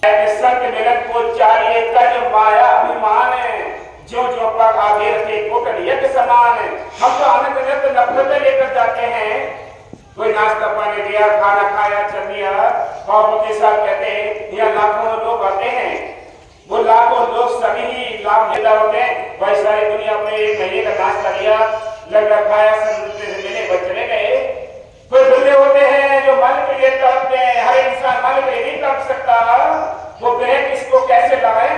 संत मिलन को चाहिए तज माया अभिमान, जो जो पग आगे रखे कोटल यज्ञ समान। हम तो अनंत अनंत नफरतें लेकर जाते हैं। कोई नाश्ता पानी दिया, खाना खाया, चल दिया, और के साथ कहते हैं यहाँ लाखों लोग आते हैं। वो लाखों लोग सभी ही लाभ लेता होते हैं। भाई सारी दुनिया में एक महीने का नाश्ता लिया, लगा खाया, से मिले बच चले गए। कोई दुल्हे होते हैं जो मन के लिए तड़पते हैं। हर इंसान मन के लिए नहीं तड़प सकता। वो ग्रह किसको कैसे लाए?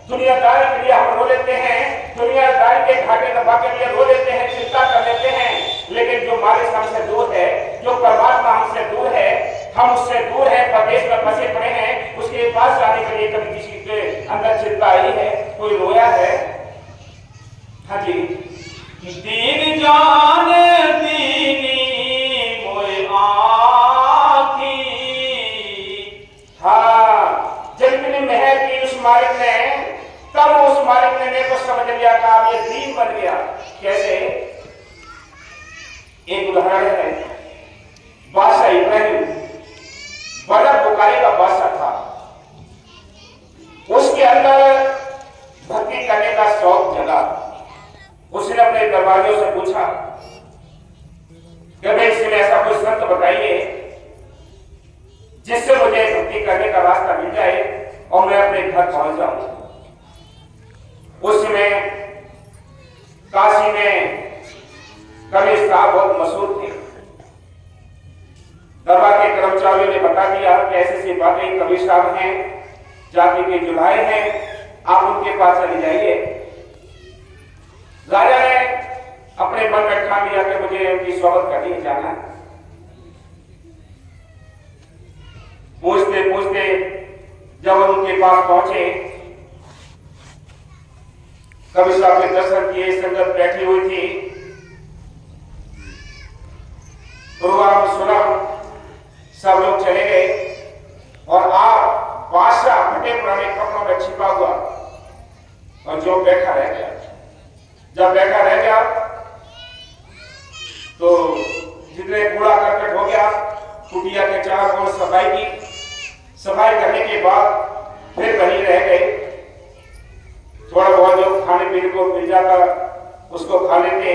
दुनियादारी के लिए हम रो लेते हैं, दुनियादारी के घाटे नफा के लिए रो लेते हैं, चिंता कर लेते हैं। लेकिन जो मालिक हमसे दूर है, जो परमात्मा हमसे दूर है, हम उससे दूर है, प्रदेश में फंसे पड़े हैं, उसके पास जाने के लिए कभी किसी के अंदर चिंता आई है? कोई रोया है? हाँ जी। दीन जान दीनी मोए आँखी। हाँ, जब इतनी मेहर की उस मालिक ने, तब उस मालिक ने मेरे को समझ लिया कि आप ये दीन बन गया। कैसे? एक उदाहरण है, बादशाह इब्राहिम बड़ा बुखारी का बादशाह था। उसके अंदर भक्ति करने का शौक जगा। उसने अपने दरबारियों से पूछा कि भाई इसमें ऐसा कोई संत बताइए जिससे मुझे भक्ति करने का रास्ता मिल जाए और मैं अपने घर पहुंच जाऊं। उस समय काशी में कबीर साहब बहुत मशहूर थे। दरबार के कर्मचारियों ने बता दिया कि ऐसी ऐसी बातें कबीर साहब हैं, जाति के जुलाए हैं, आप उनके पास चले जाइए। राजा ने अपने मन में ठान लिया कि मुझे उनकी स्वागत करने जाना है। पूछते पूछते जब उनके पास पहुंचे, कबीर साहब के दर्शन किए, संगत बैठी हुई थी। प्रोग्राम सुना, सब लोग चले गए और आप बादशाह फटे पुराने कपड़ों में छिपा हुआ और जो बैठा रह गया। जब बैठा रह गया तो जितने कूड़ा करकट हो गया, कुटिया के चारों ओर सफाई की। सफाई करने के बाद फिर वहीं रह गए। थोड़ा बहुत जो खाने पीने को मिल जाता उसको खा लेते।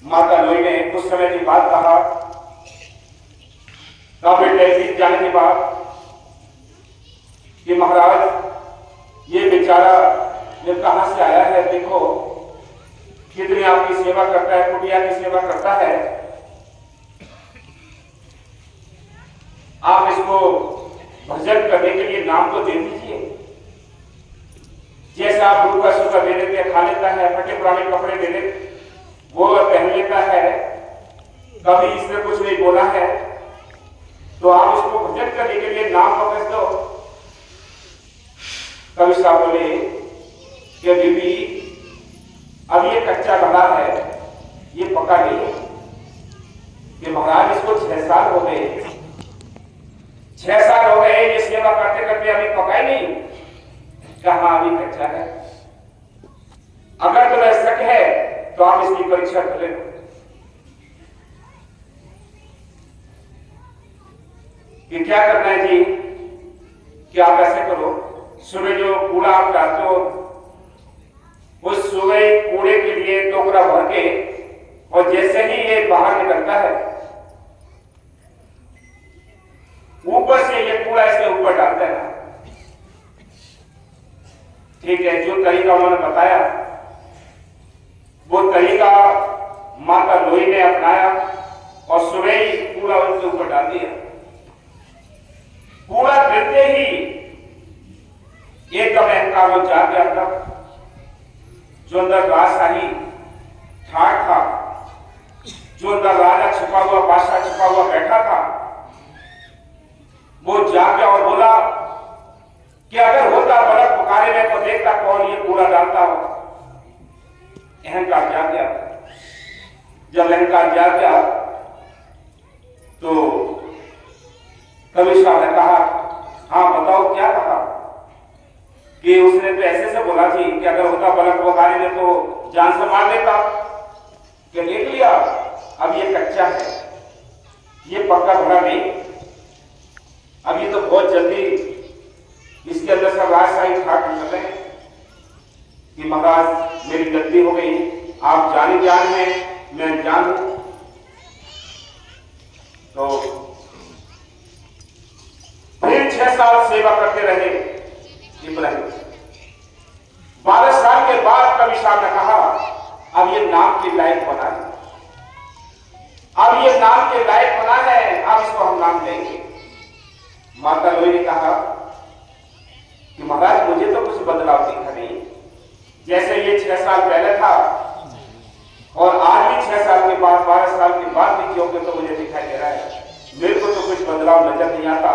माता लोई ने कुछ समय की बात कहा, काफी टैक्सी जाने के बाद कि महाराज ये बेचारा ये कहां से आया है, देखो कितनी आपकी सेवा करता है, कुटिया की सेवा करता है। आप इसको भजन करने के लिए नाम तो दे दीजिए। जैसे आप रूखा सूखा दे देते हैं, खा लेता है, फटे पुराने कपड़े दे देते वो पहन लेता है, कभी इसने कुछ नहीं बोला है, तो आप इसको भजन करने के लिए नाम पकड़ दो। कबीर साहब बोले कि बीबी अब ये कच्चा बना है, ये पका नहीं है। कि महाराज इसको 6 साल हो गए, 6 साल हो गए ये सेवा करते करते अभी पका ही नहीं। कहा अभी कच्चा है। अगर तुम्हें शक है तो आप इसकी परीक्षा कर लो। कि क्या करना है जी? कि आप ऐसे करो, सुबह जो कूड़ा आप डालते हो उस सुबह कूड़े के लिए टोकरा भर के, और जैसे ही ये बाहर निकलता है ऊपर से ये कूड़ा इसके ऊपर डालता है। ठीक है, जो तरीका उन्होंने बताया वो तरीका माता लोई ने अपनाया और सुबह ही कूड़ा उनके ऊपर डाल दिया। कूड़ा गिरते ही एकदम अहंकार वो जाग गया था। जो अंदर राजशाही ठाट था, जो अंदर राजा छिपा हुआ, बादशाह छिपा हुआ बैठा था, वो जाग गया और बोला कि अगर होता बलक पुकारे में तो देखता कौन ये कूड़ा डालता हो। अहंकार जाग गया। जब अहंकार जाग गया तो कबीर साहब ने कहा, हाँ बताओ क्या कहा? कि उसने तो ऐसे से बोला थी कि अगर होता बलक पुकारे में तो जान से मार देता। कि देख लिया अब ये कच्चा है, ये पक्का भरा नहीं। अब ये तो बहुत जल्दी इसके अंदर सब राजशाही ठाट निकल रहे हैं कि महाराज मेरी गलती हो गई, आप जाने जान हैं, मैं जान हूं। तो फिर 6 साल सेवा करते रहे इब्राहिम। 12 साल के बाद कवि साहब ने कहा अब ये नाम के लायक बना है, अब ये नाम के लायक बना है, अब इसको हम नाम देंगे। माता लोई ने कहा कि महाराज मुझे तो कुछ बदलाव दिखा नहीं, जैसे ये 6 साल पहले था और आज भी 6 साल के बाद 12 साल के बाद भी जियोगे तो मुझे दिखाई दे रहा है, मेरे को तो कुछ बदलाव नजर नहीं आता।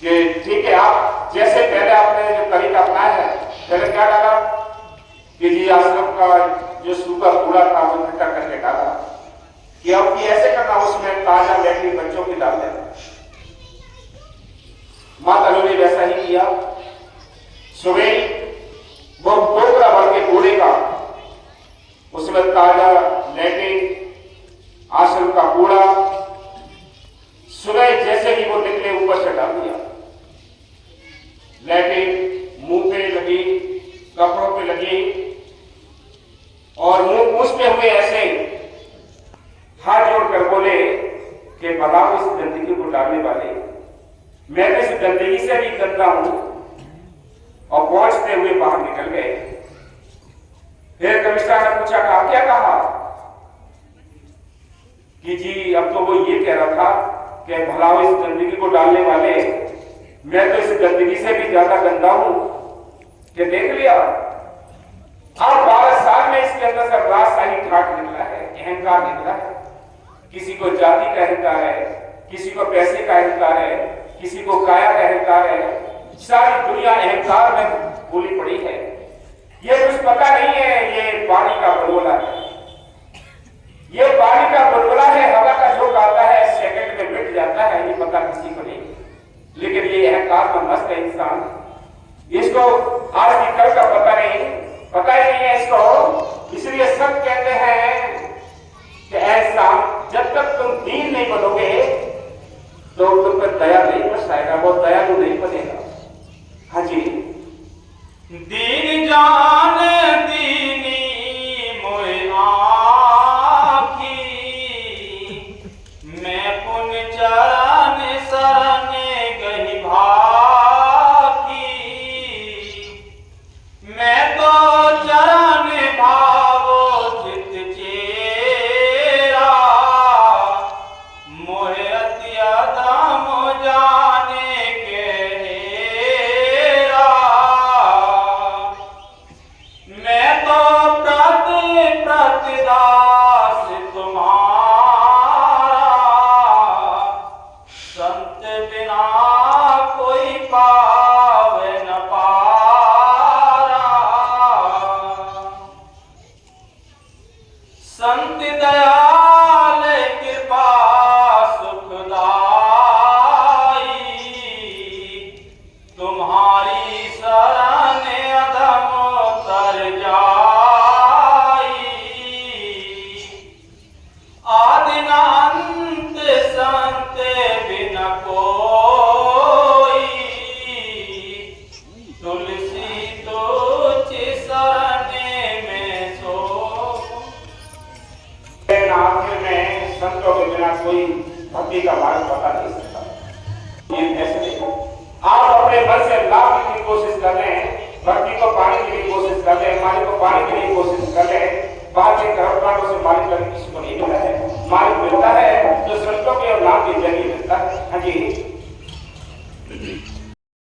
कि ठीक है, आप जैसे पहले आपने जो तरीका अपनाया है, पहले क्या डाला कि जी आश्रम का जो सूखा कूड़ा था वो इकट्ठा करके डाला, कि अब की ऐसे करना उसमें ताजा बैठनी बच्चों की डाल देना। माता ने वैसा ही किया। सुबह वो टोकरा भर के कूड़े का, उसमें ताजा लेटे आश्रम का कूड़ा सुबह जैसे ही वो निकले ऊपर से डाल दिया। लेटे मुंह पे लगी, कपड़ों पे लगी और मुंह पूछते हुए ऐसे हाथ जोड़कर बोले कि बताओ इस गंदगी को डालने वाले, मैं तो इस गंदगी से भी गंदा हूं। और पहुंचते हुए बाहर निकल गए। फिर कमिश्नर ने पूछा कहा क्या कहा कि जी अब तो वो ये कह रहा था कि भला इस गंदगी को डालने वाले, मैं तो इस गंदगी से भी ज्यादा गंदा हूं कि देख लिया। अब 12 साल में इसके अंदर सब राजशाही ठाट निकला है, अहंकार निकला है। किसी को जाति का अहंकार है, किसी को पैसे का अहंकार है, किसी को काया का अहंकार है। सारी दुनिया अहंकार में भूली पड़ी है। ये कुछ पता नहीं है, ये पानी का बुलबुला है, ये पानी का बुलबुला है। हवा का झोंका आता है, सेकंड में मिट जाता है, ये पता किसी को नहीं। लेकिन ये अहंकार में मस्त है इंसान, इसको आज की कल का पता ही नहीं है इसको। इसलिए सब कहते हैं कि ऐसा जब तक तुम दीन नहीं बनोगे तो तुम पर दया नहीं बरसाएगा, वो दयालु नहीं बनेगा। हाँ जी, दीन जान दीनी मोए आखी, मैं पुन चरण शरण गही भाखी। मैं तो चरण भावो चित चेरा, मोहे अति अधम जाने के हेरा। मैं तो प्रतिदास तुम्हारा, संत बिना कोई पावे न पारा। संत दयाल कृपा सुखदाई, तुम्हारी शरण अधम तर जाई। आदिनांत संत बिन कोई, तुलसी तुझ शरण में सो। आखिर में संतों के बिना कोई भक्ति का मार्ग बता नहीं सकता। ये फैसले आप अपने मन से लाभ की कोशिश कर लें, भक्ति को पाने के लिए कोशिश कर लें, मालिक को पाने के लिए कोशिश कर लें, बाहर के कर्मकांडों से मालिक किसी को नहीं मिला है।